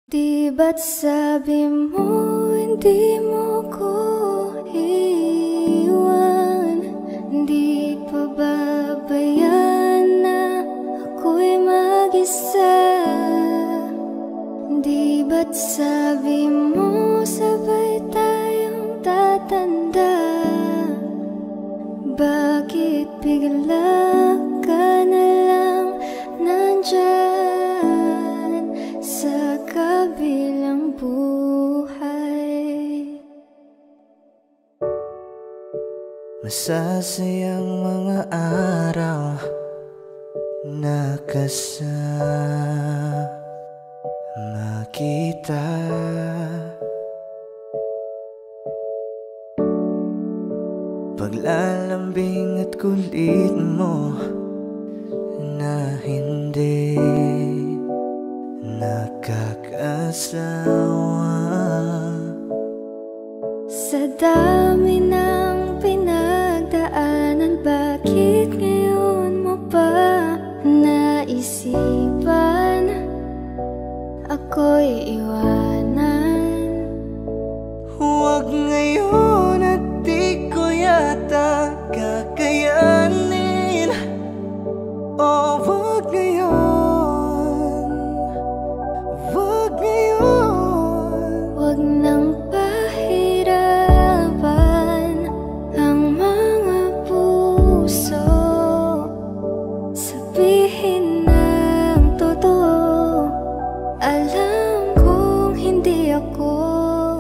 Di ba't sabi mo hindi mo ko iwan? Di pa babayan na ako'y mag-isa? Di ba't sabi mo sabay tayong tatanda? Bakit bigla ka na lang nandyan sa kabilang buhay? Masasayang mga araw na kasama kita. Paglalambing at kulit mo na hindi nakakasawa. Sa dami ng pinagdaanan, bakit ngayon mo pa naisipan ako'y iwanan? Huwag ngayon at di ko yata kakayanin. Oh, huwag ngayon, huwag ngayon. Huwag nang pahirapan ang mga puso. Sabihin ng totoo, alam kong hindi ako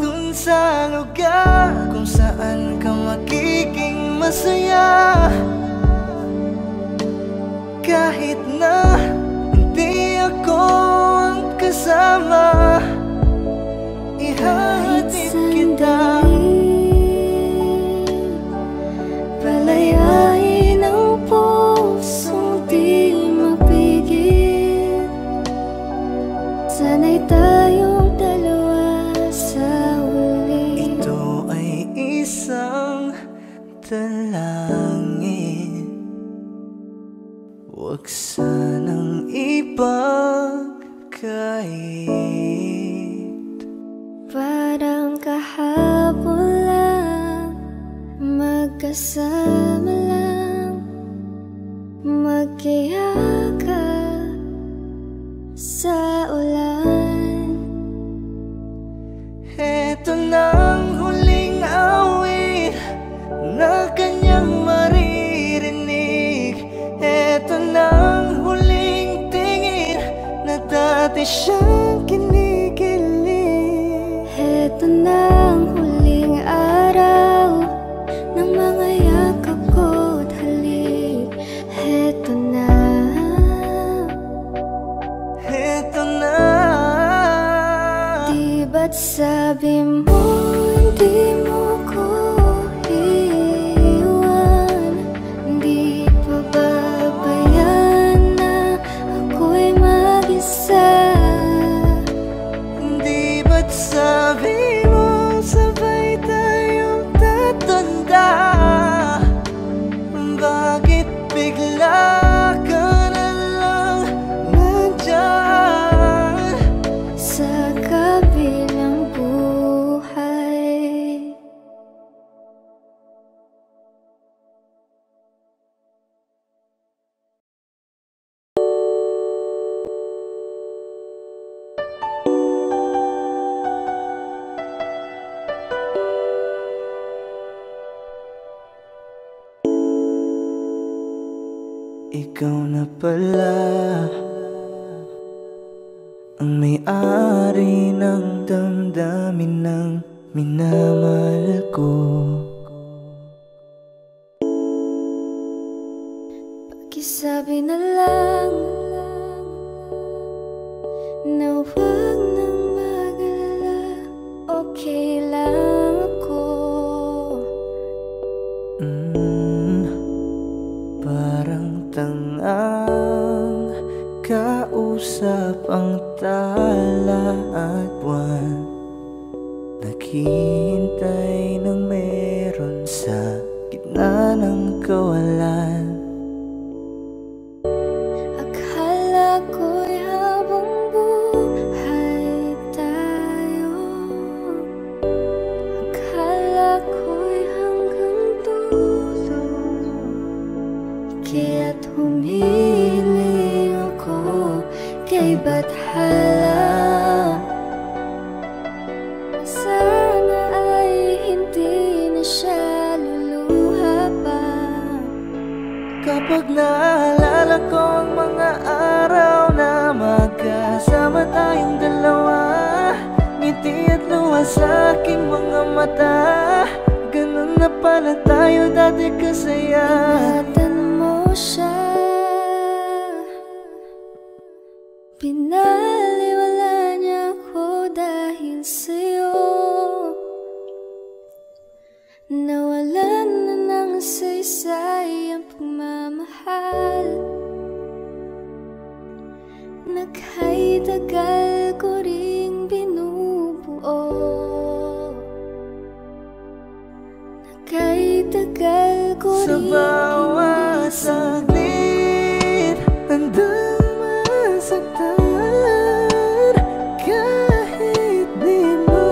Dun sa lugar kung saan ka magiging masaya. Kahit na hindi ako ang kasama, ihahatid kita. Palayain ang pusong di mapigil. Sana'y tayong dalawa sa huli. Ito ay isang dalangin, huwag sanang ipagkait. Parang kahapon lang, magkasama lang, magkayakap sa ulan. Eto nang huling awit na kanyang maririnig. Eto nang huling tingin na dati siyang kinikilig. Eto na ang huling araw ng mga yakap ko't halik. Eto na. Eto na. Di ba't sabi mo hindi mo ko iwan? Di pa babayan na ako'y mag-isa? Di ba't sabi mo sabay tayong tatanda? Bakit bigla ka na lang nandyan Sa kabilang buhay? Ikaw na pala ang may-ari ng damdamin ng minamahal ko. Pakisabi na lang na huwag nang mag-alala, okay lang ako. Parang tangang kausap ang tala at buwan, naghihintay ng meron sa gitna ng kawalan. Akala ko'y habang buhay bathala. Sana ay hindi na siya luluha pa. Kapag naalala ko ang mga araw na magkasama tayong dalawa, ngiti at luha sa aking mga mata. Ganun na pala tayo dati kasaya. Ingatan mo siya, pinaliwala niya ako dahil sa'yo. Nawalan na ng saysay ang pagmamahal. Nagha'y tagal ko ring binubuo. Nagha'y tagal ko Sa ring bawat saglit, handang masaktan. Kahit di mo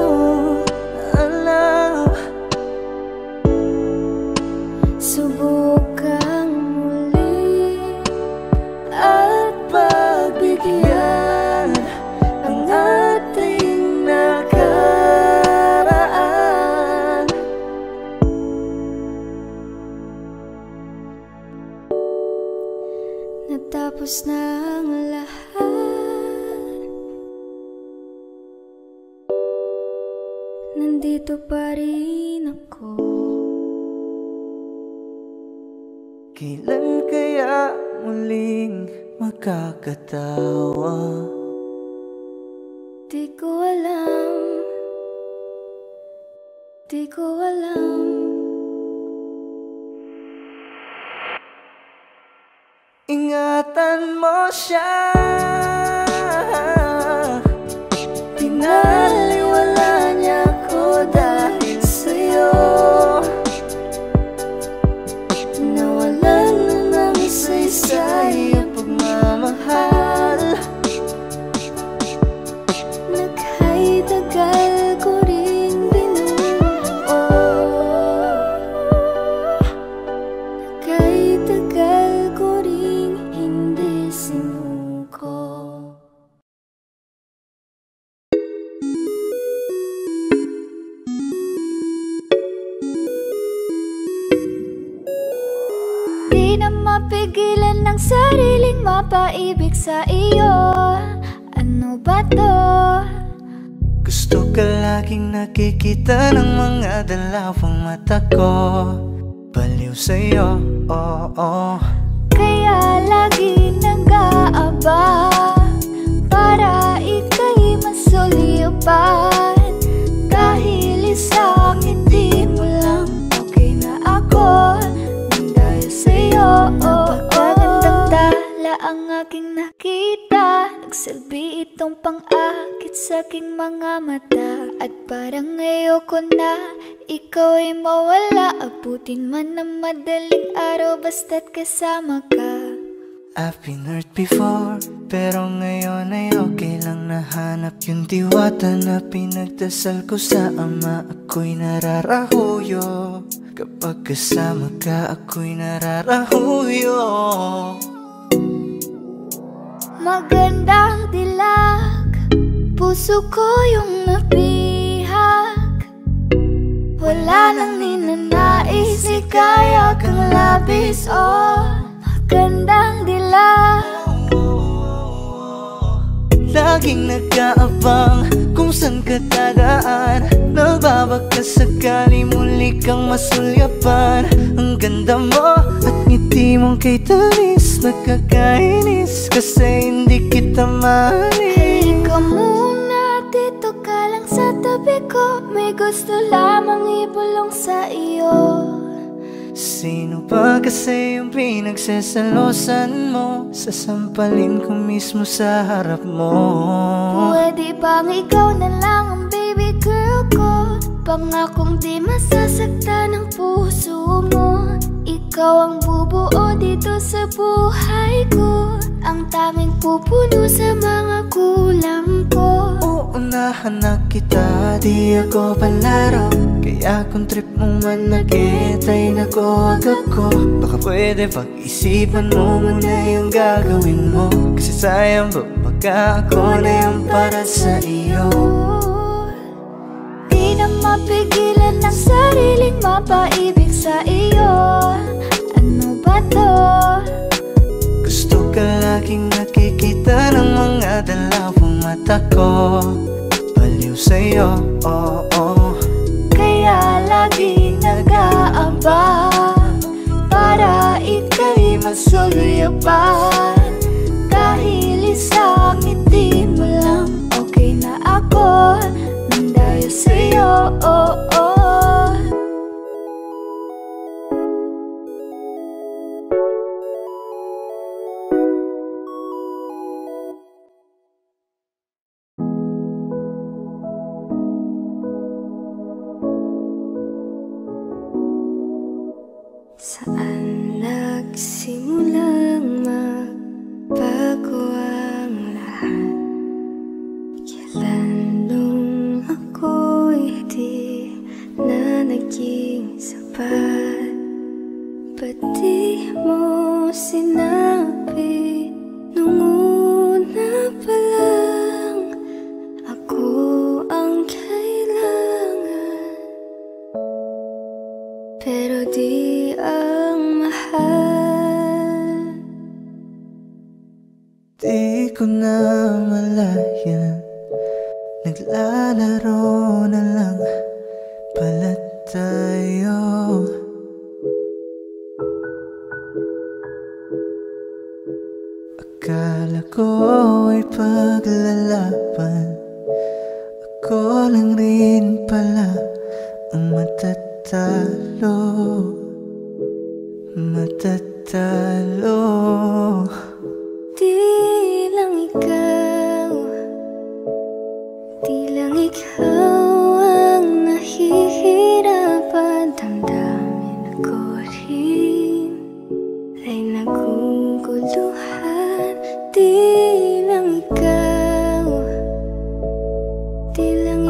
alam, subukang muli at pagbigyan ang ating nakaraan. Natapos na ang lahat, nandito pa rin ako. kailan kaya muling makakatawa? Di ko alam, di ko alam. Ingatan mo siya, Pinaliwala niya ako dahil sa'yo. Nawalan na ng saysay ang pagmamahal. Nagha'y tagal ko ring binuo. Nagha'y tagal ko ring hindi sinuko. Di na mapigilan ng sariling mapaibig sa iyo. Ano ba to? gusto ka laging nakikita ng mga dalawang mata ko. Baliw sa'yo, oo. Kaya lagi nag-aaba para ika'y masulipan. Dahil isang hindi mo lang okay na ako nang dahil sa'yo. Napakagandang tala ang aking nakita. Nagsilbi itong pang-akit sa aking mga mata. At parang ayoko na ikaw ay mawala. Abutin man ng madaling araw basta't kasama ka. I've been hurt before, pero ngayon ay okay lang. Nahanap yung diwata na pinagdasal ko sa ama. Ako'y nararahuyo, kapag kasama ka ako'y nararahuyo. Magandang dilag, puso ko yung nabihag. Wala nang ninanais, ikaya kang labis. Oh, magandang dilag. Laging nag-aabang kung saan ka dadaan. Nagbabaka sakali muli kang masulyapan. Ang ganda mo at ngiti mong kay tamis. Nakakainis kasi hindi kita mahalin. Halika muna, dito ka lang sa tabi ko. May gusto lamang ibulong sa iyo. Sino ba kasi yung pinagsasalosan mo? Sasampalin ko mismo sa harap mo. Pwede bang ikaw na lang ang baby girl ko? Pangakong di masasaktan ang puso mo. Ikaw ang bubuo dito sa buhay ko. Ang tanging pupuno sa mga kulang ko. Uunahan na kita, di ako palaro. Kaya kung trip mo man nag-get ay nag-uwag ako. Baka pwede pag-isipan mo muna yung gagawin mo. Kasi sayang ba baka ako na yung para sa iyo. Di na mapigilan ng sariling mapaibig sa iyo. Ano ba to? Gusto ka laging nakikita ng mga dalawang mata ko. Baliw sa'yo, oh, oh. Kaya lagi nag-aabang para ika'y masuluyapan. Dahil isang ngiti mo lang, okay na ako nang dahil sa'yo, oh, oh. Saan nagsimulang magbago ang lahat? Kailan nung ako'y di na naging sapat? Ba't di mo sinabi nung una pa lang ako ang kailangan? Pero di ang mahal. Di ko na malayan, naglalaro na lang pala tayo. Akala ko ay paglalaban, ako lang rin pala ang matatalo. Matatalo. Di lang ikaw ang nahihirapan. Damdamin ako rin ay naguguluhan. Di lang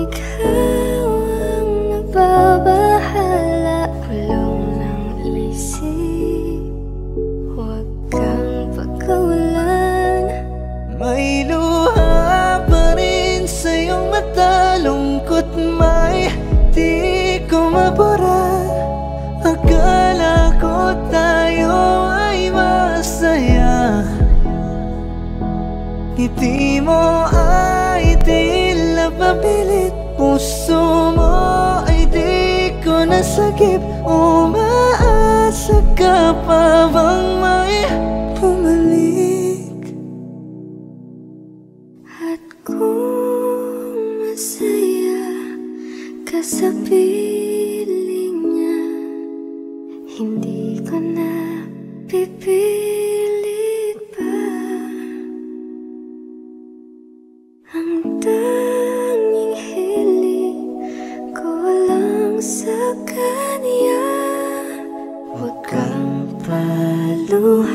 ikaw ang nagbabahala. Kulong ng isip, huwag kang pagkawalan. May luha pa rin sa iyong mata, lungkot may di ko mabura. Akala ko tayo ay masaya, ngiti mo ay tila papilit. Puso mo ay di ko nasagip. Umaasa ka pa bang may bumalik? At kung masaya ka sa piling niya, hindi ko na pipilit pa. Ang tanging hiling ko lang sa kanya, huwag kang paluhain,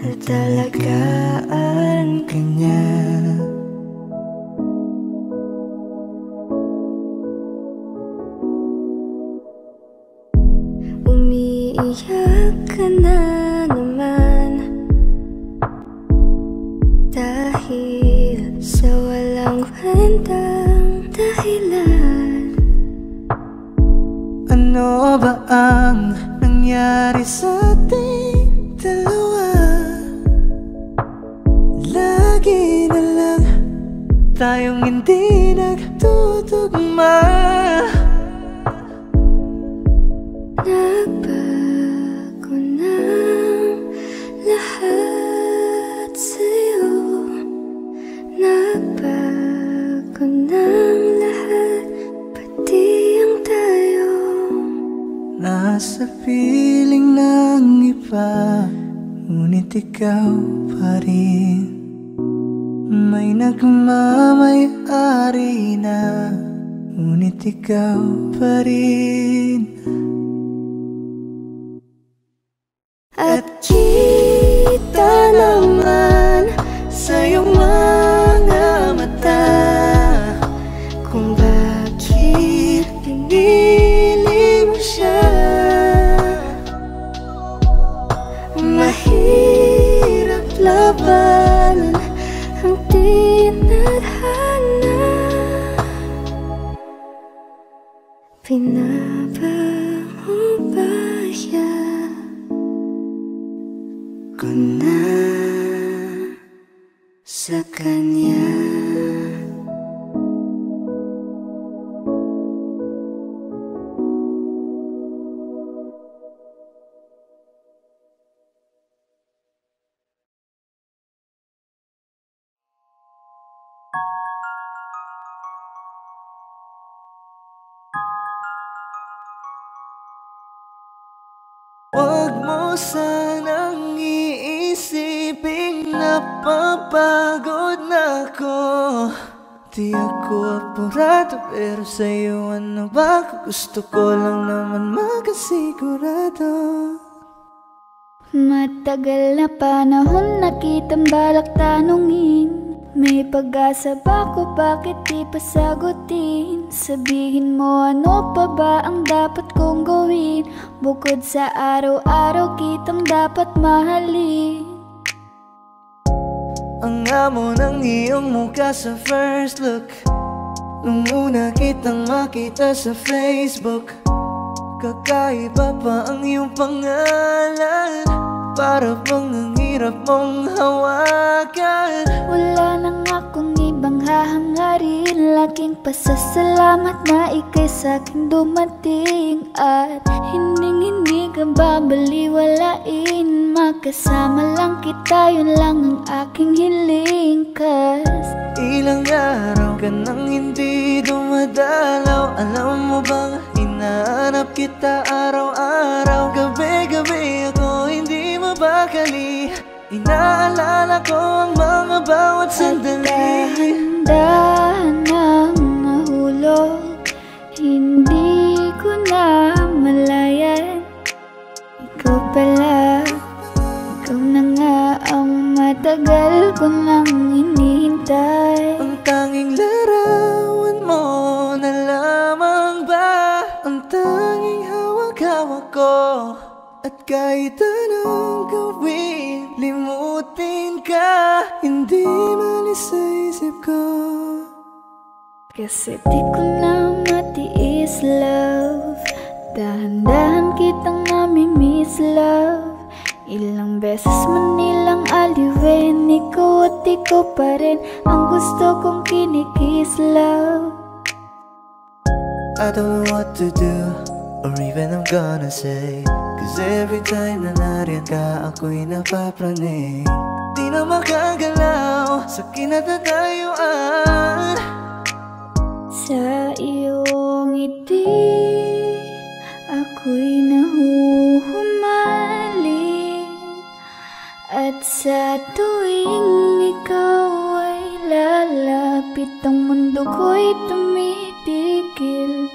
at talagaan ka niya. Umiiyak ka na naman dahil sa walang kwentang dahilan. Ano ba ang nangyari sa ating dalawa? Lagi na lang tayong hindi nagtutugma. Nagbago ng lahat sa'yo. Nagbago ng lahat, pati ang tayo. Nasa piling ng iba, ngunit ikaw pa rin. May nagmamay-ari na, ngunit ikaw pa rin. At kita naman sa iyong labanan ang tinadhana. Pinapahubaya ko na sa kanya. Huwag mo sanang iisiping napapagod na ako. Di ako apurado, pero sa'yo ano ba? Gusto ko lang naman makasigurado. Matagal na panahon na kitang balak tanungin. May pag-asa ba ko, bakit di pa sagutin? Sabihin mo ano pa ba ang dapat kong gawin? Bukod sa araw-araw kitang dapat mahalin. Ang amo ng iyong mukha sa first look, nung una kitang makita sa Facebook. Kakaiba pa ang iyong pangalan, para bang ang hirap mong hawakan. Wala nang akong ibang hahangarin, laking pasasalamat na ika'y sa'kin dumating. At hindi ka babaliwalain, makasama lang kita, yun lang ang aking hiling. Cause ilang araw ka nang hindi dumadalaw. Alam mo bang hinahanap kita araw-araw? Gabi-gabi ako hindi mabakali, inaalala ko ang mga bawat sandali. Dahan-dahan nang nahulog, hindi ko na malayan. Ikaw pala, ikaw na nga ang matagal ko nang hinihintay. Ang tanging larawan mo na lamang ba ang tanging hawak-hawak ko? At kahit anong gawin, limutin ka, hindi malis sa isip ko. Kasi di ko na matiis, love. Dahan-dahan kitang nami-miss, love. Ilang beses man nilang aliwin, ikaw at ikaw pa rin ang gusto kong kinikiss, love. I don't know what to do, or even I'm gonna say, cause every time na nariyan ka, ako'y napapraning. Di na makagalaw sa kinatatayuan. Sa iyong ngiti, ako'y nahuhumaling. At sa tuwing ikaw ay lalapit, ang mundo ko'y tumitigil.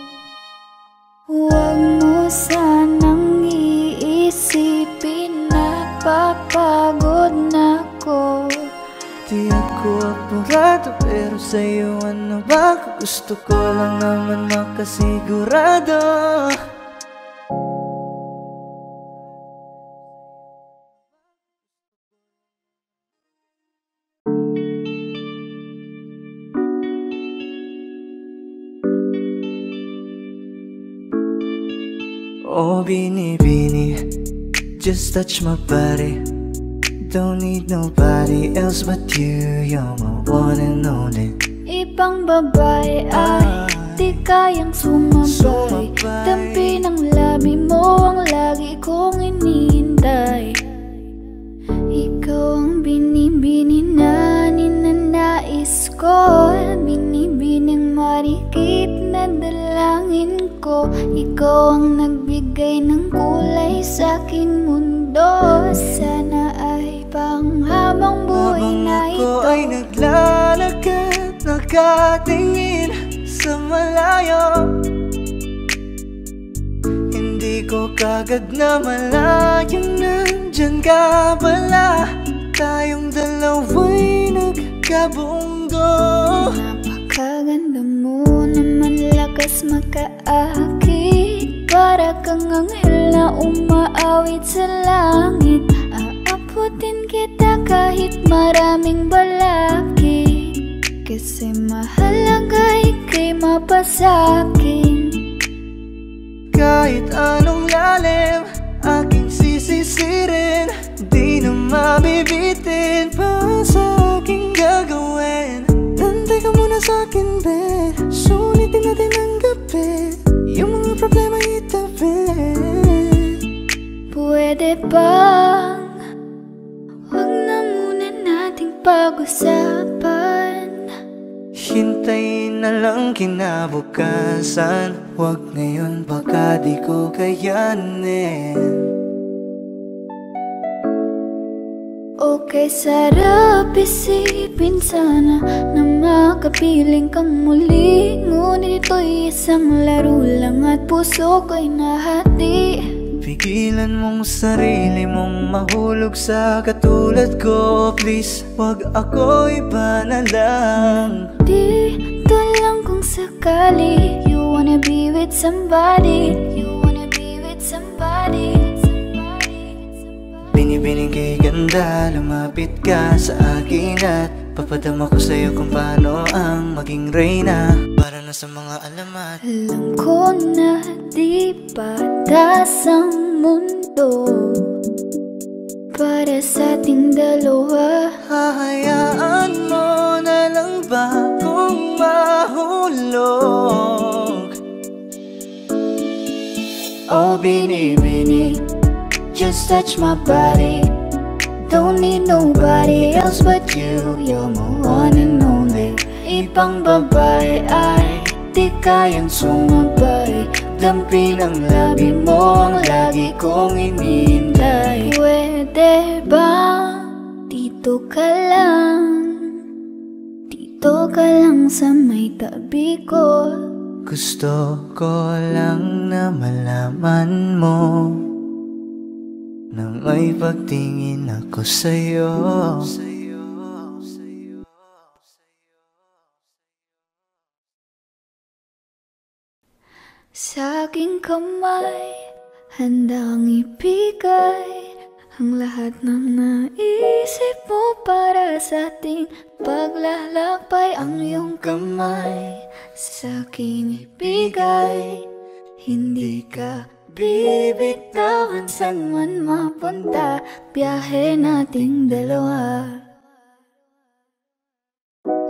Huwag mo sanang iisipin na papagod na ako. Di ako apurado, pero sa'yo ano ba? Gusto ko lang naman makasigurado. Oh, Bini, just touch my body. Don't need nobody else but you. You're my one and only. Ibang babae ay di kayang sumabay. Dampi ng labi mo ang lagi kong inihintay. Ikaw ang binibini na ninanais ko, binibining marikit na dalangin ko. Ikaw ang nagbigay ng kulay sa aking mundo. Sana ay panghabang buhay na ito. Habang ako ay naglalakad, nakatingin sa malayo, hindi ko kagad na malayang nandyan ka pala. Tayong dalawa'y nagkabunggo. Napakaganda mo naman, lakas makaakit. Para kang anghel na umaawit sa langit. Aabutin kita kahit maraming balakid, kasi mahalaga ika'y mapasakin. Kahit anong lalim aking sisisirin, di na mabibitin pa sa aking gagawin. Nantay ka muna sa'kin, be, sulitin natin ang gabi, yung mga problema itabi. Pwede bang huwag na muna nating pag-usapan? Hintayin na lang kinabukasan, huwag ngayon baka di ko kayanin. Okay, sarap isipin sana na makapiling kang muli, ngunit ito'y isang laro lang at puso ko'y nahati. Pigilan mong sarili mong mahulog sa katulad ko, please, wag ako iba na lang. Dito lang kung sakali you wanna be with somebody, you wanna be with somebody. Binibining kay ganda, lumapit ka sa akin at papadama ko sa'yo kung paano ang maging reyna, para na sa mga alamat. Alam ko na di patas ang mundo para sa ating dalawa. Hahayaan mo na lang ba kung mahulog? Oh binibini, just touch my body, don't need nobody else but you. You're my one and only. Ibang babae ay di kayang sumabay, dampi ng labi mo ang lagi kong inihintay. Pwede ba dito ka lang, dito ka lang sa may tabi ko? Gusto ko lang na malaman mo na may pagtingin ako sa'yo. Sa aking kamay, handang ibigay ang lahat ng naisip mo para sa ating paglalakbay. Ang iyong kamay sa akin ibigay, hindi ka bibitawan saan man mapunta, biyahe nating dalawa.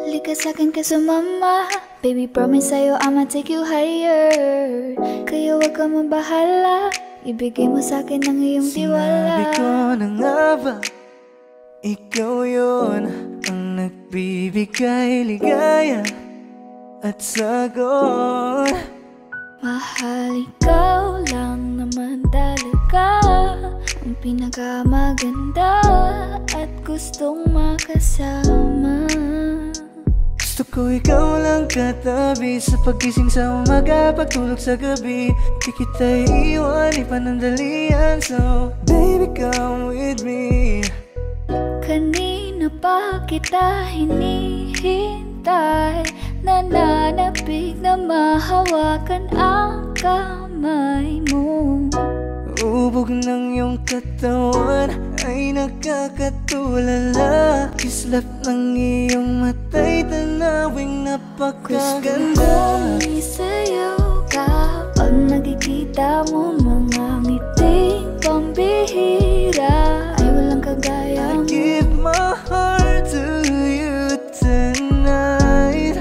Lika sa'kin ka sumama, baby promise sa'yo I'ma take you higher. Kaya wag ka mabahala, ibigay mo sa'kin ang iyong tiwala. Sinabi ko na nga ba, ikaw yun ang nagbibigay ligaya at sagot. Mahal, ikaw lang naman talaga ang pinakamaganda at gustong makasama. Gusto ko ikaw lang katabi, sa paggising sa umaga, pagtulog sa gabi. Di kita iiwan, di panandalian, so baby come with me. Kanina pa kita hinihintay, nananapig na mahawakan ang kamay mo. Ubog ng iyong katawan ay nakakatulala, kislap ng iyong mata'y tanawing napakaganda. Gusto sa'yo kapag nakikita mo mga ngiting pambihira, ay walang kagaya mo. I give my heart to you tonight.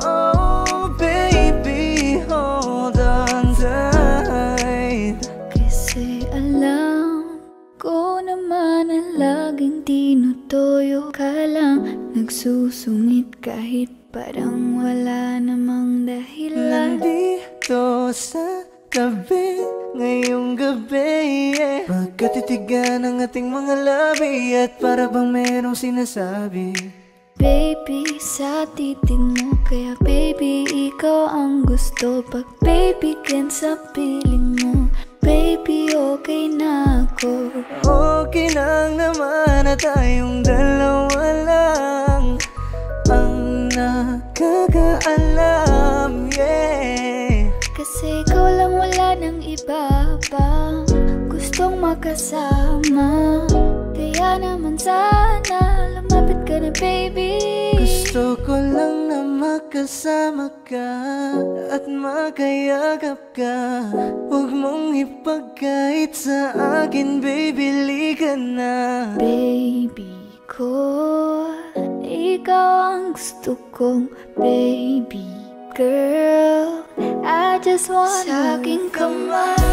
Oh baby, hold on tight. Kasi alam ko naman na laging tinutoyo ka lang, nagsusungit kahit parang wala namang dahilan. Nandito sa tabi ngayong gabi, yeah. Magkatitigan ang ating mga labi at para bang merong sinasabi. Baby, sa titig mo, kaya baby, ikaw ang gusto. Pag baby, can sa piling mo, baby, okay na ako. Okay lang naman na tayong dalawa lang ang nakakaalam, yeah. Kasi ikaw lang, wala nang iba pa gustong makasama. Kaya naman sana kasama ka at makayagap ka. Huwag mong ipagkait sa akin, baby, lika na. Baby ko, ikaw ang gusto kong baby girl. I just wanna sa aking kamay,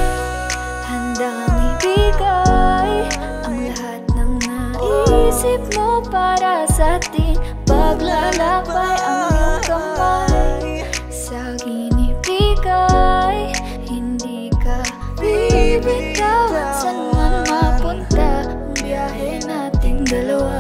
handang ibigay ang lahat ng naisip mo para sa atin. Paglalakbay ang iyong kamay, sa akin ibigay, hindi ka bibitawan. Saan man mapunta ang biyahe nating dalawa.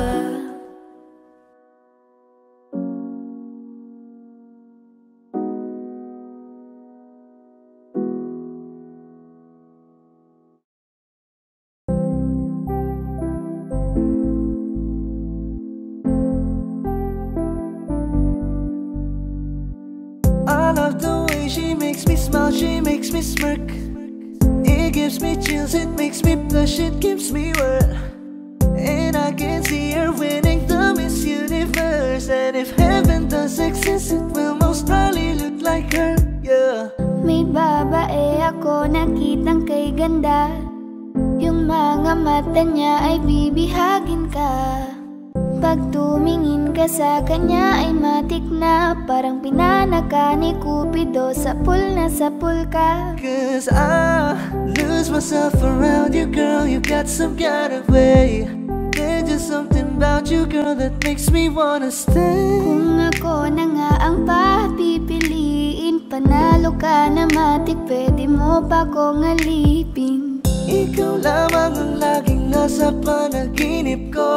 I love the way she makes me smile, she makes me smirk. It gives me chills, it makes me blush, it gives me world. And I can see her winning the Miss Universe. And if heaven does exist, it will most probably look like her, yeah. May babae ako nakitang kay ganda, yung mga mata niya ay bibihagin ka. Pag tumingin ka sa kanya ay matik na, parang pinanaka ni Cupido, sapul na sapul ka. Cause I lose myself around you, girl, you got some kind of way. There's just something about you, girl, that makes me wanna stay. Kung ako na nga ang papipiliin, panalo ka na matik, pwede mo pa kong alipin. Ikaw lamang ang laging nasa panaginip ko,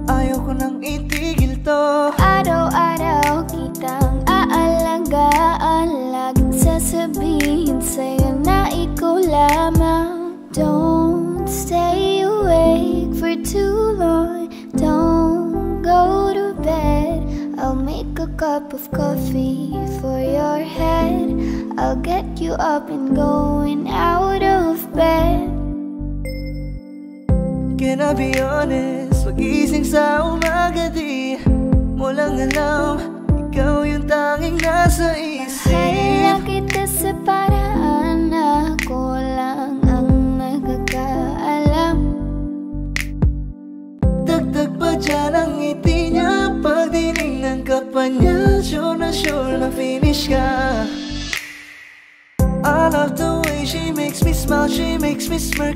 ayaw ko nang itigil to. Araw-araw kitang aalagaan, laging sasabihin sa'yo na ikaw lamang. Don't stay awake for too long, don't go to bed. I'll make a cup of coffee for your head, I'll get you up and going out of bed. Can I be honest? Pag-ising sa umaga di mo lang alam, ikaw yung tanging nasa isip. Mahal na kita sa paraan na ako lang ang nagkakaalam. Dagdag pa dyan ang ngiti niya, pag dinignan ka pa niya, sure na finish ka. I love the way she makes me smile, she makes me smirk.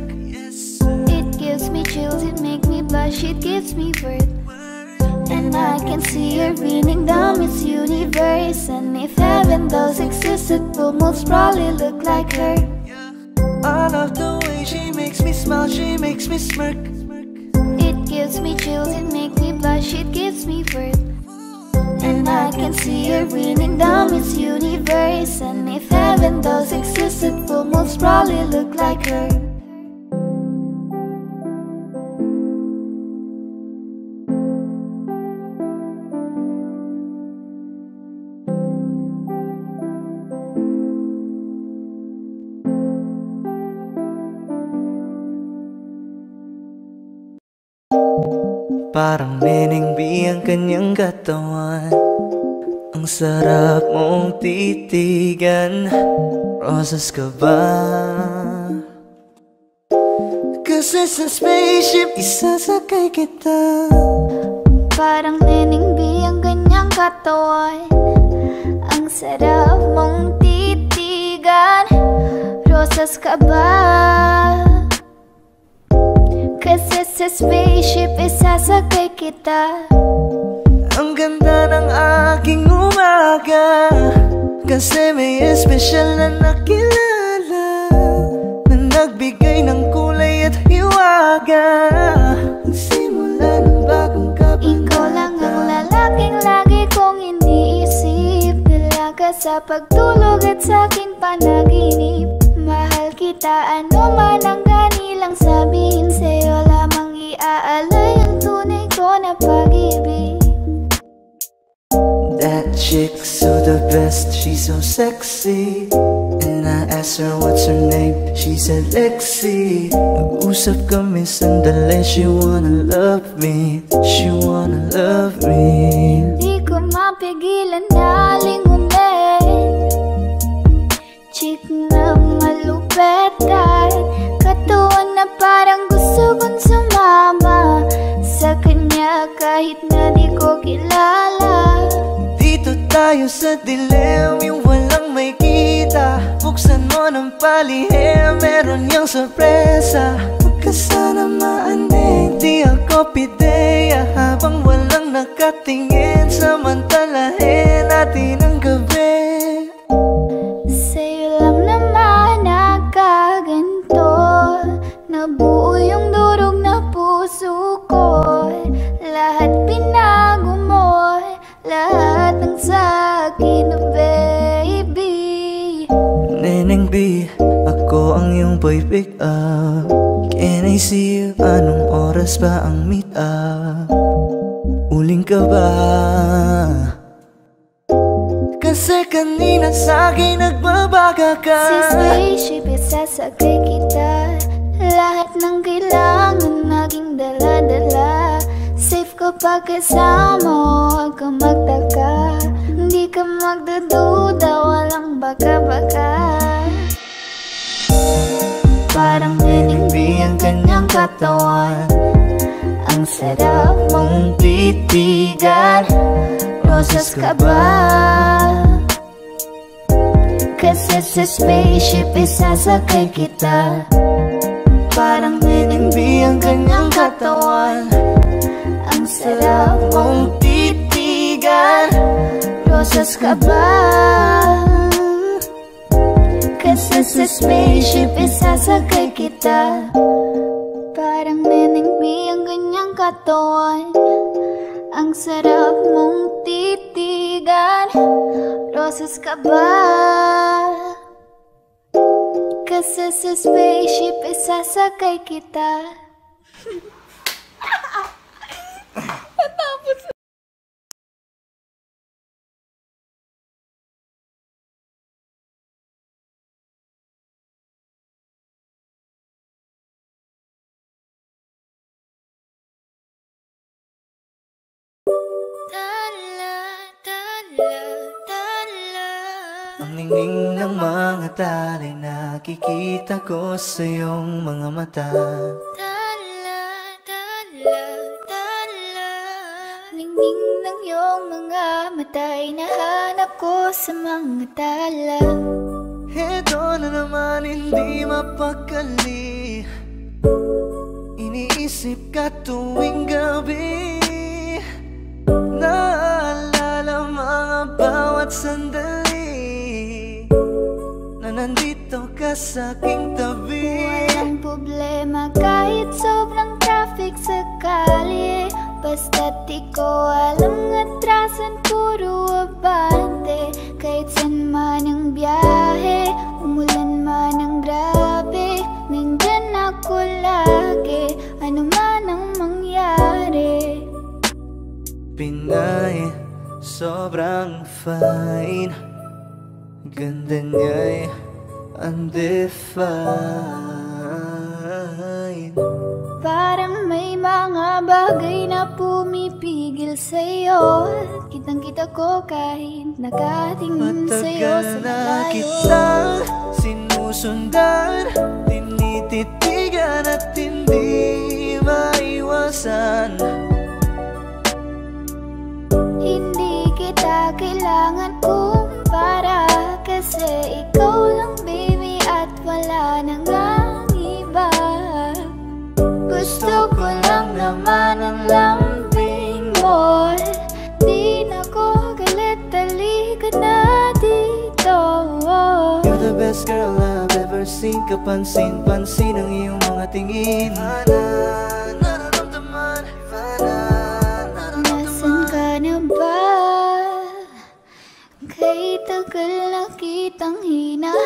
It gives me chills, it makes me blush, it gives me worth. And I can see her winning the Miss Universe. And if heaven does exist, it will most probably look like her. I love the way she makes me smile, she makes me smirk. It gives me chills, it makes me blush, it gives me worth. And I can see her winning the Miss Universe. And if heaven does exist, it will most probably look like her. Parang Neneng B ang kanyang katawan, ang sarap mong titigan. Rosas ka ba? Kasi sa spaceship isasakay kita. Parang Neneng B ang kanyang katawan, ang sarap mong titigan. Rosas ka ba? Kasi sa spaceship isasakay kita. Ang ganda ng aking umaga, kasi may espesyal na nakilala, na nagbigay ng kulay at hiwaga. Nagsimula ng bagong kabanata. Ikaw lang ang lalaking lagi kong iniisip, dalaga sa pagtulog at sa'kin panaginip. Mahal kita, ano man ang ganilang sabihin, sa'yo lamang iaalay ang tunay ko na pag-ibig. That chick's so the best, she's so sexy. And I asked her what's her name, she said Lexi. Nag-usap kami sandali, she wanna love me, she wanna love me. Di ko mapigilan na lingunin. Chick na malupetan, katawan na parang gusto kong sumama sa kanya kahit na di ko kilala. Dito tayo sa dilim, yung walang may kita. Buksan mo ng palihim, meron yang sorpresa. Huwag ka sana maaning, di ako pideya. Habang walang nakatingin, samantalahin natin ang gabi. Sa'yo lang naman nakaganto, nabuo yung durog na puso ko. Lahat pinago mo, lahat ng sa'kin, baby. Neneng B, ako ang iyong boy pick up. Can I see you? Anong oras ba ang meet up? Uling ka ba? Kasi kanina sa'kin nagbabaga ka. Si spaceship, isasakay kita. Lahat ng kailangan naging dala-dala. Safe kapag kasama, huwag ka magtaka. Hindi ka magdududa, walang baka-baka. Parang niningbi ang kanyang katawan. Ang sarap mong titigan. Rosas ka ba? Kasi sa spaceship isasakay kita. Parang niningbi ang kanyang katawan. Ang sarap mong titigan. Rosas ka ba? Kasi sa spaceship isasakay kita. Parang niningbi ang kanyang katawan. Ang sarap mong titigan. Rosas ka ba? Kasi sa spaceship isasakay kita. Ang ningning ng mga tali, nakikita ko sa iyong mga mata. Ningning ng iyong mga mata'y nahanap ko sa mga tala. Heto na naman, hindi mapakali. Iniisip ka tuwing gabi. Naalala mga bawat sandali na nandito ka sa aking tabi. Walang problema kahit sobrang traffic sa kalye. Basta't di ko alam atrasan, puro abante. Kahit san man ang biyahe, umulan man ang grabe, nandyan ako lagi, ano man ang mangyari. Pinay, sobrang fine. Ganda niya'y undefined. Parang may mga bagay na pumipigil sa'yo. Kitang-kita ko kahit nakatingin sa'yo sa Matagal na malayo. kitang sinusundan, tinititigan at hindi maiwasan. Hindi kita kailangan kumpara, kasi ikaw lang baby at wala nang ang iba. Gusto ko lang naman ang lambing mo. Di na ko galit, halika na dito. You're the best girl I've ever seen. Kapansin-pansin ang iyong mga tingin. Nararamdaman, Nasaan ka na ba? Kay tagal na kitang hinahanap.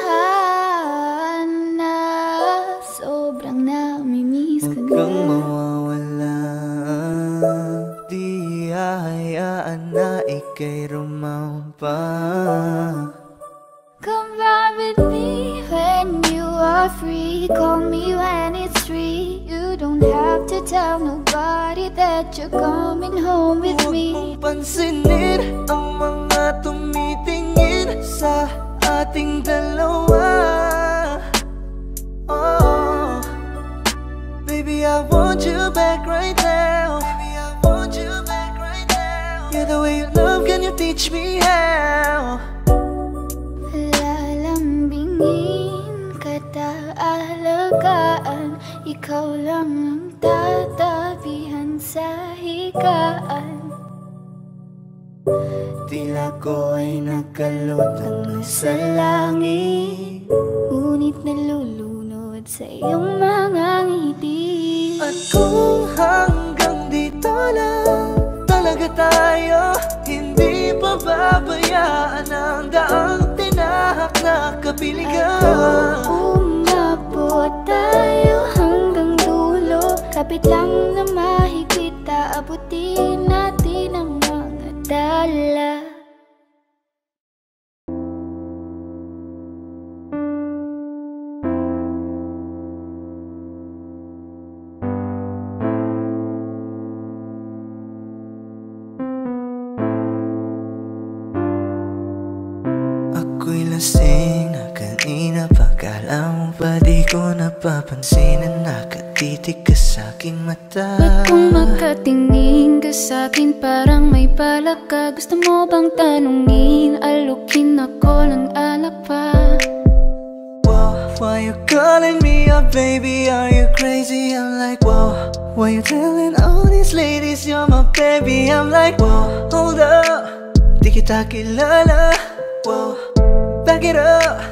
Sobrang namimiss ko huwag na. kang mawawala. Di hahayaan na ika'y rumampa. Come back with me when you are free. Call me when it's free. You don't have to tell nobody happy that you're coming home with me. Huwag mong pansinin ang mga tumitingin sa ating dalawa. Oh, baby, I want you back right now. Baby, I want you back right now. You're the way you love, can you teach me how? Lalambingin kita, alagaan. Ikaw lang ang tatabihan sa higaan. Tila ko ay nakalutang sa langit, Ngunit nalulunod sa iyong mga ngiti. at kung hanggang dito lang talaga tayo, hindi pa babayaan ang daang tinahak na kapiligan. Umabot tayo hanggang dulo, kapit lang na mahigpit, aabutin natin ang mga dala. Ako'y lasing na kanina pa, kala mo pa di ko napapansin na nakatitig ka sa'king mata. Ba't kung makatingin ka sa'kin parang may balak ka? Gusto mo bang tanungin, alukin ako ng alak pa? Whoa, why you calling me up, baby? Are you crazy? I'm like, whoa. Why you telling all these ladies you're my baby? I'm like, whoa, hold up, di kita kilala. Whoa, back it up,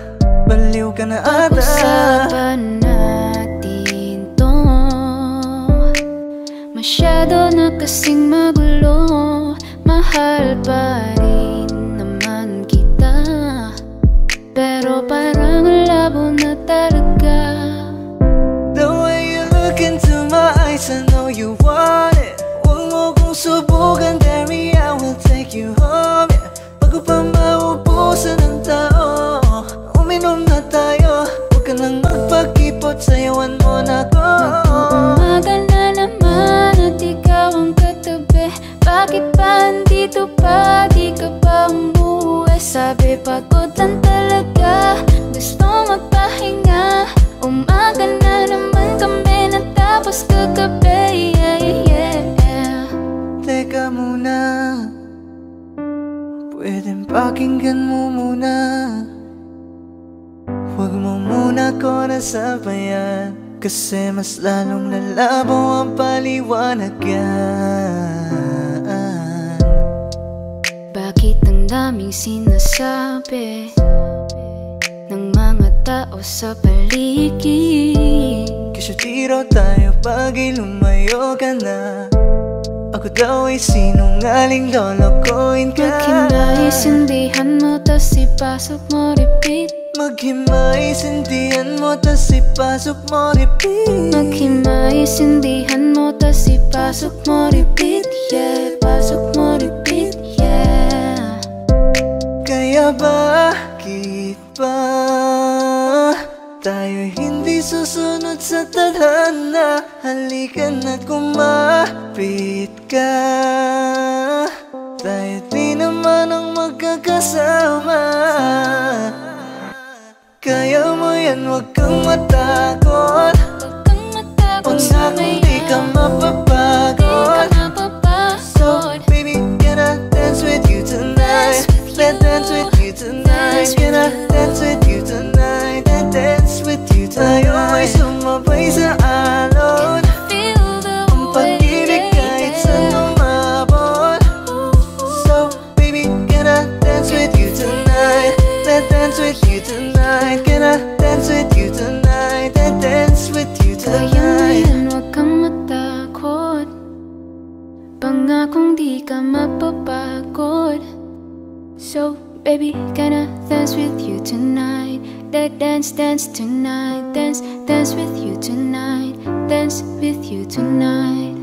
baliw ka na ata. Pag-usapan natin to, masyado na kasing magulo. Mahal pa rin naman kita, pero parang labo na talaga. The way you look into my eyes, I know you want it. Huwag mo kong subukan, dare me, I will take you home, yeah. Bago pa maubusan ng tao, uminom na tayo. Huwag ka nang magpakipot, sayawan mo na ko. Mag-uumaga na naman at ikaw ang katabi. Bakit ba andito pa? Di ka ba umuwi? Sabi pagod lang talaga, gusto magpahinga. Umaga na naman kami, natapos kagabi, yeah, yeah. Teka muna, pwedeng pakinggan mo muna. Huwag mo muna ko nasabayan, kasi mas lalong lalabo ang paliwanagan. Bakit ang daming sinasabi ng mga tao sa paligid? Kasi tiro tayo pag lumayo ka na. Ako daw ay sinungaling, lolokohin ka. Maghimayisindihan mo, tas ipasok mo, repeat. Maghimayisindihan mo, tas ipasok mo, repeat. Maghimayisindihan mo, tas ipasok mo, repeat. Yeah, pasok mo, repeat, yeah. Kaya bakit ba tayo hindi susunod sa tadhana? Halika na't kumapit ka, tayo di naman ang magkakasama. Kaya mo yan, huwag kang matakot. Huwag kang matakot sa Kung di ka mapapagod. So baby, can I dance with you tonight? Let's dance with you tonight. Can I dance with you tonight? And dance with you tonight. Tayo ay sumabay sa alon. Ang pag-ibig kahit saan umabot. So baby, can I dance with you tonight? Let's dance with you tonight. Can I dance with you tonight? And dance with you Kaya mo tonight. yan, huwag kang matakot. Pangakong di ka mapapagod. So baby, can I dance with you tonight? Dance, dance tonight. Dance, dance with you tonight. Dance with you tonight.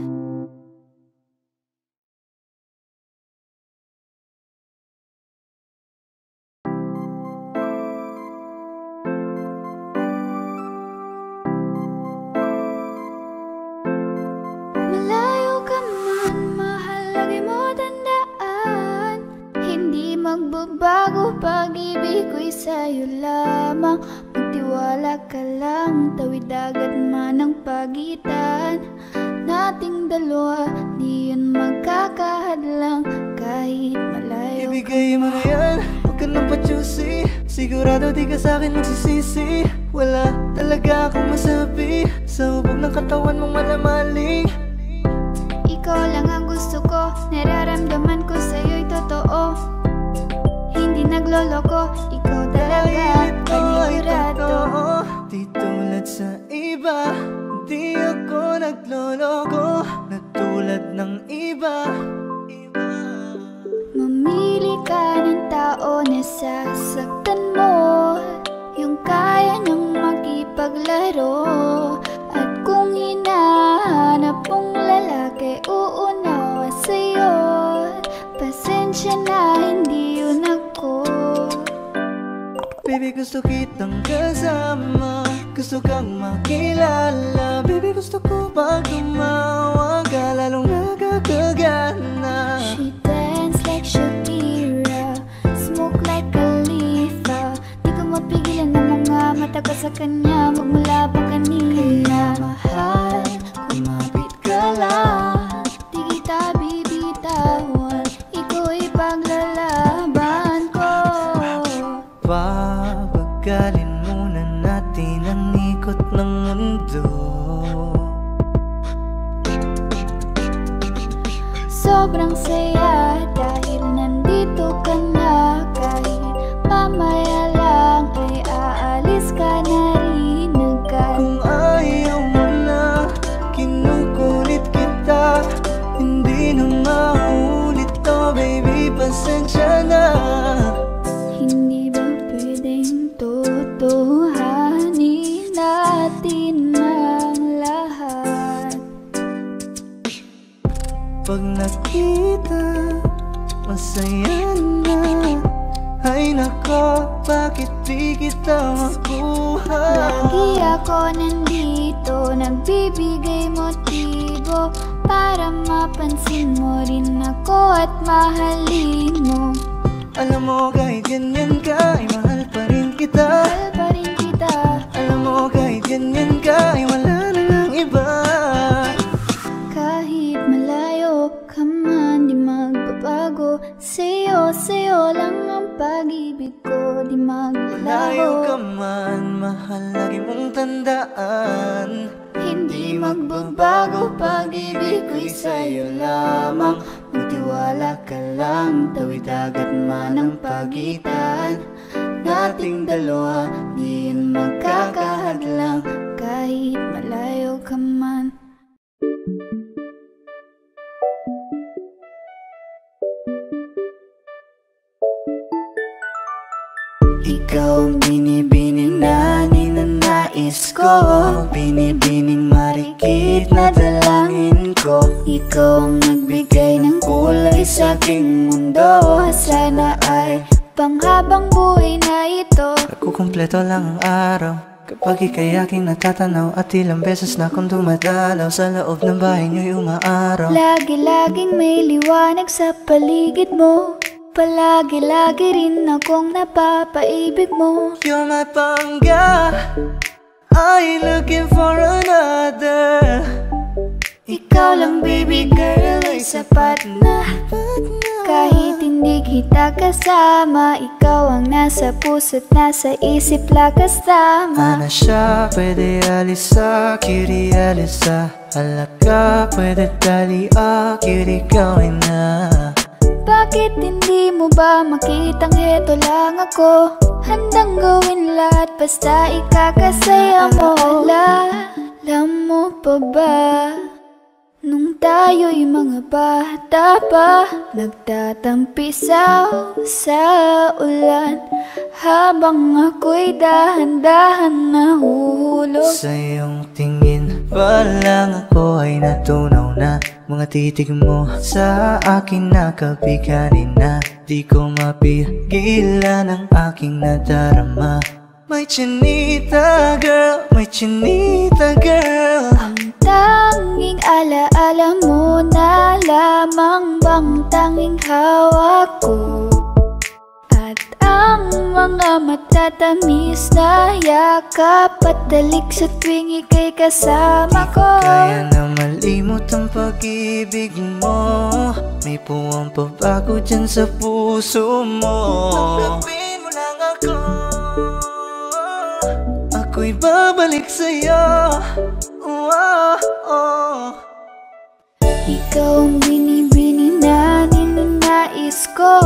Malayo ka magbabago, pag-ibig ko'y sa'yo lamang. Magtiwala ka lang, tawid dagat man ang pagitan nating dalawa, di yun magkakahadlang kahit malayo. Ibigay mo na yan, huwag ka nang pa-choosy. Sigurado di ka sa'kin magsisisi. Wala talaga akong masabi sa hubog ng katawan mong malamaling. Ikaw lang ang gusto ko, nararamdaman ko sa'yo'y totoo. Hindi nagloloko, ikaw talaga, panigurado. Di tulad sa iba, di ako nagloloko na tulad ng iba. Mamili ka ng tao na sasaktan mo, yung kaya niyang makipaglaro. At kung hinahanap mong lalaki, uunawa sa'yo. Pasensya na, hindi yun ako. Baby, gusto kitang kasama, gusto kang makilala. Baby, gusto ko pag tumawa ka, lalong nakakagana. She dance like Shakira, smoke like Khalifa. Di ko mapigilan ng mga mata ko sa kanya, magmula pa kanina. Mahal, kumapit ka lang, di kita bibitawan, iko'y paglalaban ko. Papagalin muna natin ang ikot ng mundo. Sobrang saya dahil nandito ka na. Kahit mamaya lang ay aalis ka na rin agad. Kung ayaw mo na, kinukulit kita. Hindi na maulit to, baby, pasensya na. Hindi ba pwedeng totohanin natin ang lahat? Pag nakita, masaya na. Ay nako, bakit di kita makuha? Lagi ako nandito, nagbibigay motibo para mapansin mo rin ako at mahalin mo. Alam mo kahit ganyan ka, ay mahal pa rin kita. Mahal pa rin kita. Alam mo kahit ganyan ka, ay wala na ng iba. Kahit malayo ka man, di magbabago. Sa'yo lang ang pag-ibig ko, di Layo maglalaho. ka man, mahal lagi mong tandaan. Hindi magbabago, pag-ibig ko'y sa'yo lamang. Magtiwala ka lang, tawid dagat man ang pagitan nating dalawa, di yun magkakahadlang kahit malayo ka man. Ikaw ang binibining na ninanais ko, binibining marikit na dalangin ko. Ikaw ang nagbigay ng kulay sa aking mundo. Sana ay panghabang buhay na ito. Nagkukumpleto lang ang araw kapag ika'y aking natatanaw. At ilang beses na akong dumadalaw sa loob ng bahay niyo'y umaaraw. Lagi-laging may liwanag sa paligid mo. Palagi-lagi rin akong napapaibig mo. You're my pangga, I ain't looking for another. Ikaw lang baby girl ay sapat na. Kahit hindi kita kasama, ikaw ang nasa puso't nasa isip lakas tama. Ana siya, pwede alisa, kiri alisa. Halaka, pwede tali, kiri gawin na. Bakit hindi mo ba makitang heto lang ako? Handang gawin lahat basta ikakasaya mo. Alam mo pa ba, nung tayo'y mga bata pa, nagtatampisaw sa ulan habang ako'y dahan-dahan nahuhulog. Sa iyong tingin pa lang ako ay natunaw na. Mga titig mo sa akin nakabiganin na. Di ko mapigilan ang aking nadarama. May chinita girl, may chinita girl. Ang tanging alaala mo na lamang bang tanging hawak ko At ang mga matatamis na yakap at dalik sa tuwing ika'y kasama ko. Di ko kaya na malimot ang pag-ibig mo. May puwang pabago dyan sa puso mo. Tanggapin mo lang ako, ako'y babalik sa'yo. Ikaw ang binibini na ninanais ko,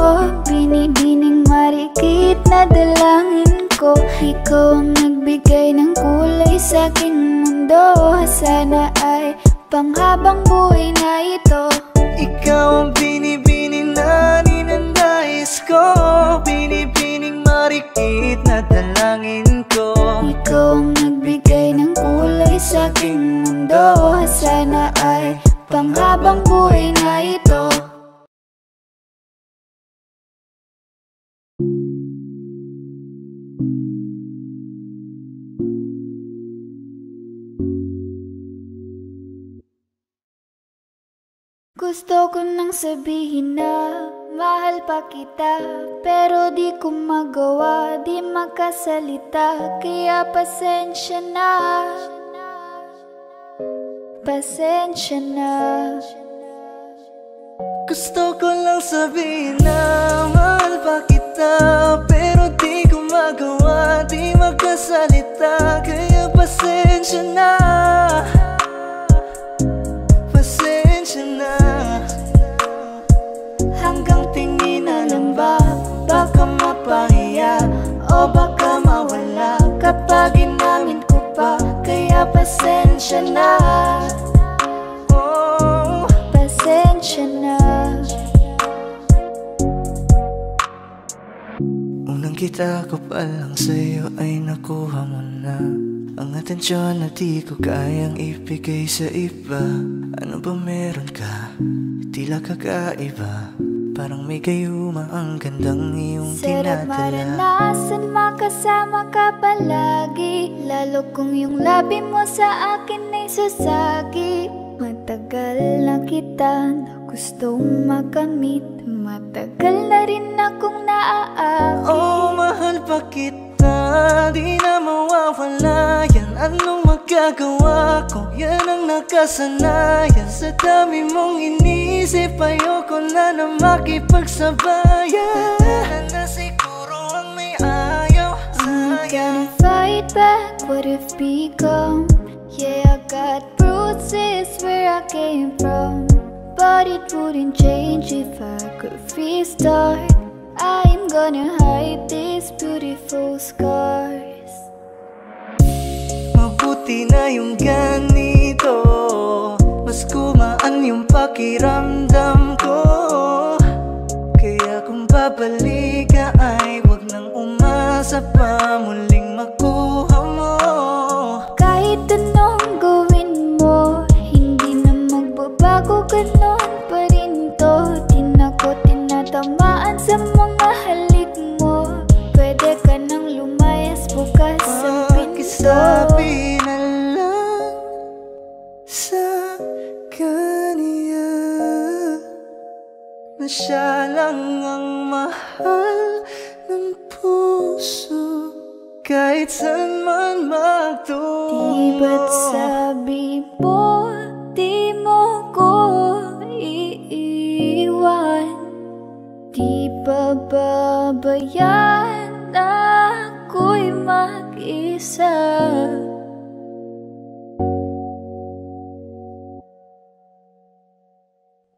binibining marikit na dalangin ko. Ikaw ang nagbigay ng kulay sa aking mundo, sana ay panghabang buhay na ito. Ikaw ang binibini na ninanais ko, binibining marikit na dalangin ko. Ikaw ang nagbigay ng kulay sa aking mundo, sana ay panghabang buhay na ito. Gusto ko nang sabihin na mahal pa kita, pero di ko magawa, di makasalita. Kaya pasensya na, pasensya na. Gusto ko lang sabihin na mahal pa kita, pero di ko magawa, di makasalita. Kaya pasensya na, pasensya na. Hanggang tingin na lang ba, baka mapahiya o baka mawala kapag inamin ko pa. Kaya pasensya na, oh, pasensya na. unang kita ko pa lang sa'yo ay nakuha mo na ang atensyon na di ko kayang ibigay sa iba. Ano ba meron ka? Tila kakaiba, parang may gayuma ang gandang iyong Sarap tinadala. maranasan makasama ka palagi, lalo kung yung labi mo sa akin ay sasagi. Matagal na kita na gustong makamit, matagal na rin akong naaakit. Oh, mahal pa kita, di na mawawala yan. Anong magagawa ko? Yan ang nakasanayan. Sa dami mong inisip, ayoko na na makipagsabayan. Wala na siguro ang may ayaw I'm sa'yo. gonna fight back what if become. Yeah, I got bruises where I came from, but it wouldn't change if I could restart. I'm gonna hide these beautiful scars. Mabuti na yung ganito, mas gumaan yung pakiramdam ko. Kaya kung babalik ka ay wag nang umasa pa muling makuha mo. Kahit anong gawin mo, hindi na magbabago, ganon pa rin to. Di na ko tinatamaan sa mga halik mo. Pwede ka nang lumayas, bukas ang pinto. Pakisabi na lang sa kanya na siya lang ang mahal ng puso, kahit saan man magtungo. Di ba't sabi mo, di mo ko iiwan? Di ba babayaan na ako'y mag-isa?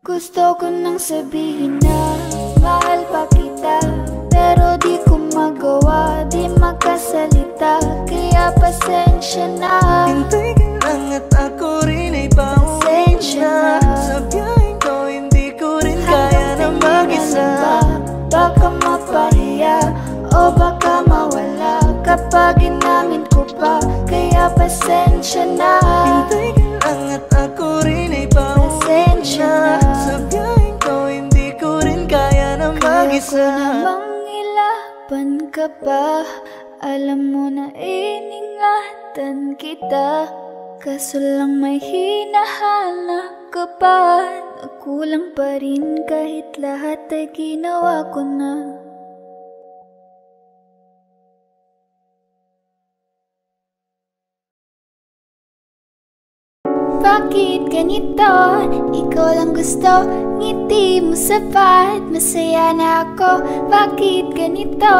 Gusto ko nang sabihin na mahal pa kita, pero di ko magawa, di makasalita. Kaya pasensya na, Hintay ka lang at ako rin ay pauwi pasensya na. na. Sa biyaheng to hindi ko rin kaya na mag-isa. Baka mapahiya o baka mawala kapag inamin ko pa. Kaya pasensya na, Hintay ka lang at ako rin ay pauwi pasensya na. na. Sa biyaheng to hindi ko rin kaya na Kaya ko mag-isa. namang ilaban ka pa, alam mo na iningatan kita. Kaso lang may hinahanap ka pa, nakulang pa rin kahit lahat ay ginawa ko na. ganito? Ikaw lang gusto, ngiti mo sapat. Masaya na ako, bakit ganito?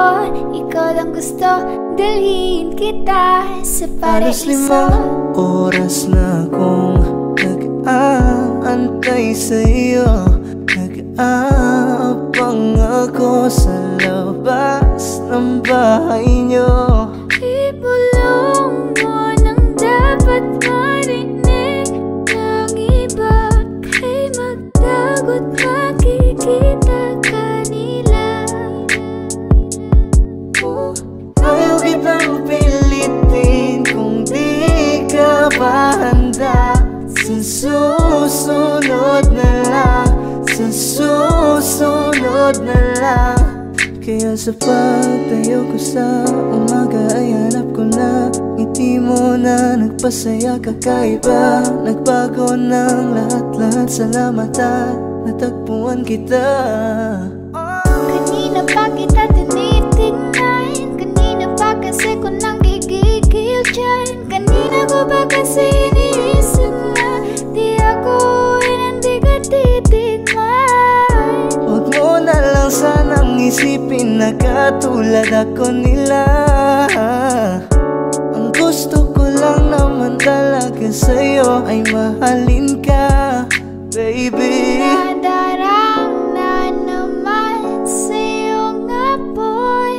Ikaw lang gusto, dalhin kita sa Halos paraiso. 5 oras na akong nag-aantay sa'yo. Nag-aabang ako sa labas ng bahay nyo. Ibulong mo nang dapat marinig ng iba. Kay magdagot makikita kanila. Ayaw kitang pilitin kung di ka pa handa. Sa susunod na lang, sa susunod na lang. Kaya sa pagtayo ko sa umaga ay hanap ko na ngiti mo na nagpasaya kakaiba. Nagbago ng lahat-lahat, salamat at natagpuan kita. Kanina pa kita tinitignan, kanina pa kasi ko nang gigigil dyan. Kanina ko ba kasi iniisip na di ako hindi ka titigman. Huwag mo na lang sanang isipin na katulad ako nila. Ang gusto ko lang naman talaga sa'yo ay mahalin ka, baby. Nadarang na naman sa'yo nga boy.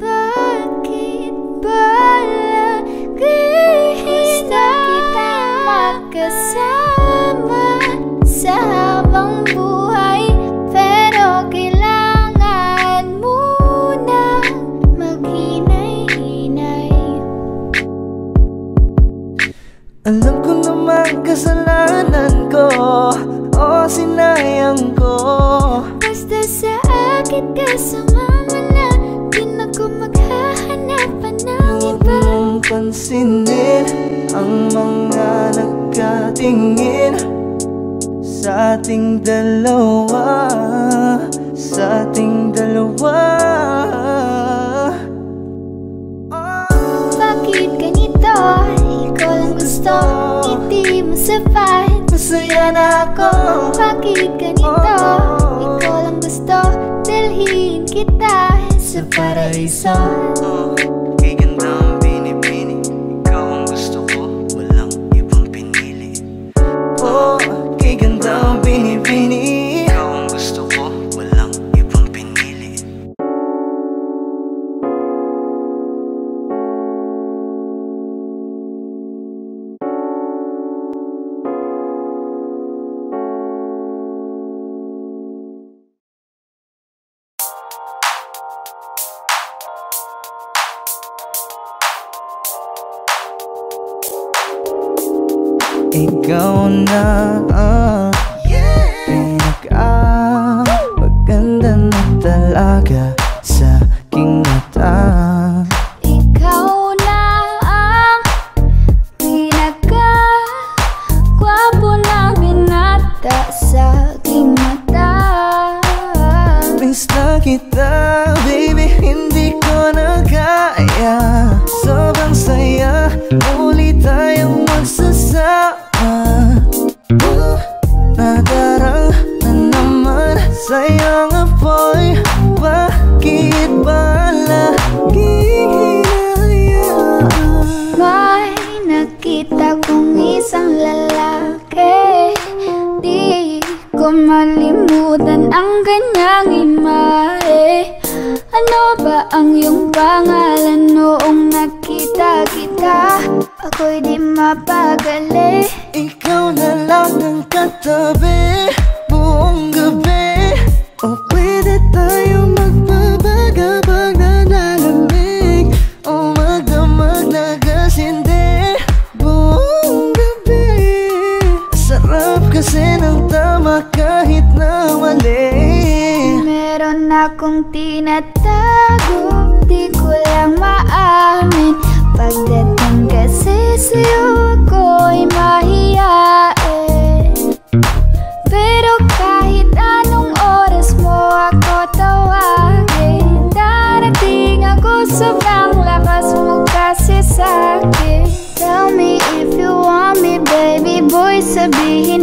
Bakit ba lagi gusto kita magkasama sa habang buhay? Pero kailangan muna maghinay-hinay. Alam ko naman kasalanan ko, o sinayang ko. Basta sa akin ka sumama na, di na ko maghahanapan ng Huwag iba. mong pansinin ang mga nagkatingin sa ating dalawa, sa ating dalawa. Bakit ganito? Ikaw lang gusto, ngiti mo sapat. Masaya na ako. Bakit ganito? Ikaw lang gusto, dalhin kita sa paraiso. Kay ganda ang binibini, ikaw ang gusto ko, walang ibang pinili. Oh, kay ganda ang binibini, ikaw ang gusto ko, walang ibang pinili. Ikaw na ang pinaka-maganda na talaga sa aking mata. Ikaw na ang pinaka-gwapo na binata sa aking mata. Miss na kita, baby, hindi ko na kaya. Sobrang saya, muli tayong magsasama. Nadarang na naman sa'yo nga boy. Bakit ba laging hinahayaan? May nakita kong isang lalaki, di ko malimutan ang kanyang imahe. Ano ba ang iyong pangalan noong nakita kita? Ako'y di mapagali. Ikaw na lang ang katabi buong gabi. O pwede tayo magbabaga pag nanalamig, o magdamag na gasindi buong gabi. Sarap kasi ng tama kahit na mali. Meron akong tinatago, di ko lang maamin. Pagdating kasi sa'yo ako'y mahiyain. Pero kahit anong oras mo ako tawagin, darating ako, sobrang lakas mo kasi sa'kin. Tell me if you want me, baby boy, sabihin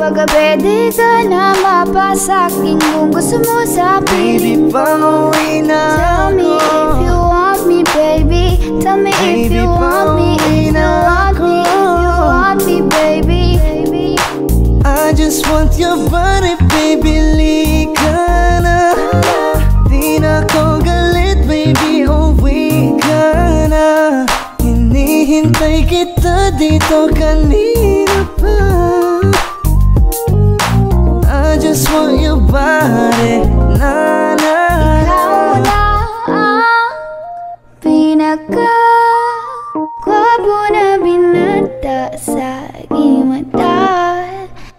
Paggabi di ka na mapasakin kung gusto mo sa Baby, piling ko. pauwi na Tell me if you want me, baby. Tell me if you want me, if you want me, if you want me, baby. I just want your body, baby, lika na. Di na ko galit, baby, uwi ka na. Hinihintay kita dito kanina pa. I just want your body, na na na. Ikaw na ang pinaka-gwapo na binata sa aking mata.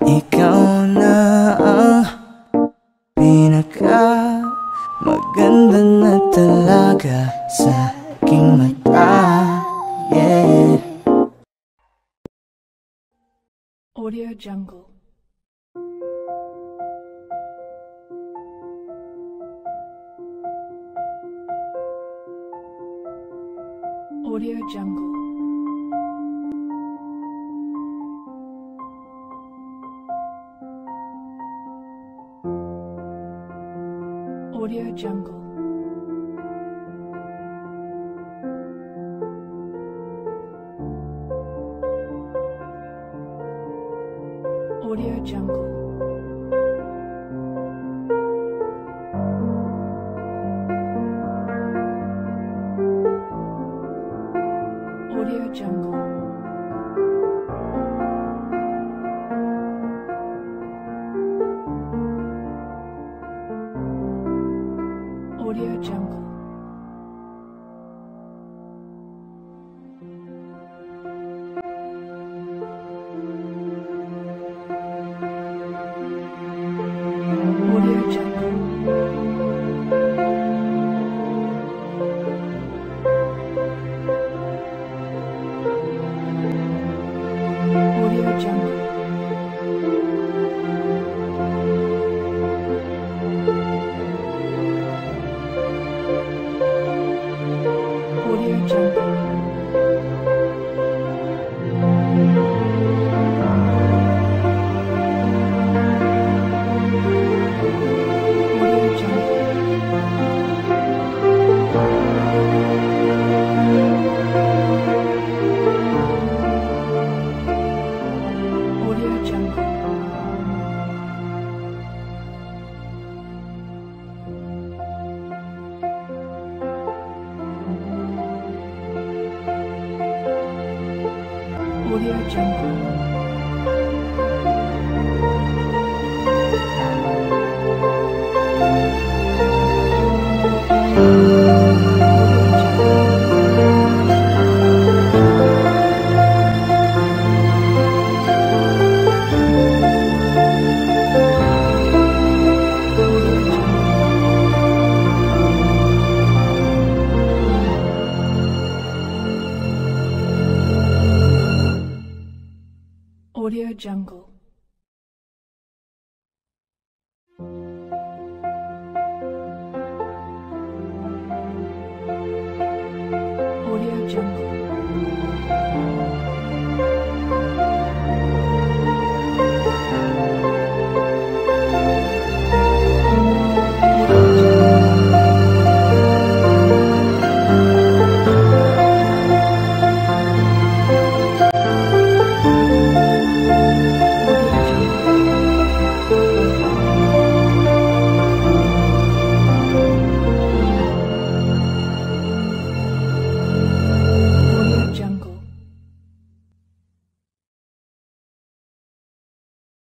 Ikaw na ang pinaka maganda na talaga sa aking mata. Yeah. Audio Jungle. Audio Jungle. Audio Jungle. Audio Jungle. Audio Jungle. Audio Jungle. Audio Jungle. Audio Jungle. Audio Jungle. Audio Jungle. Audio Jungle. Audio Jungle.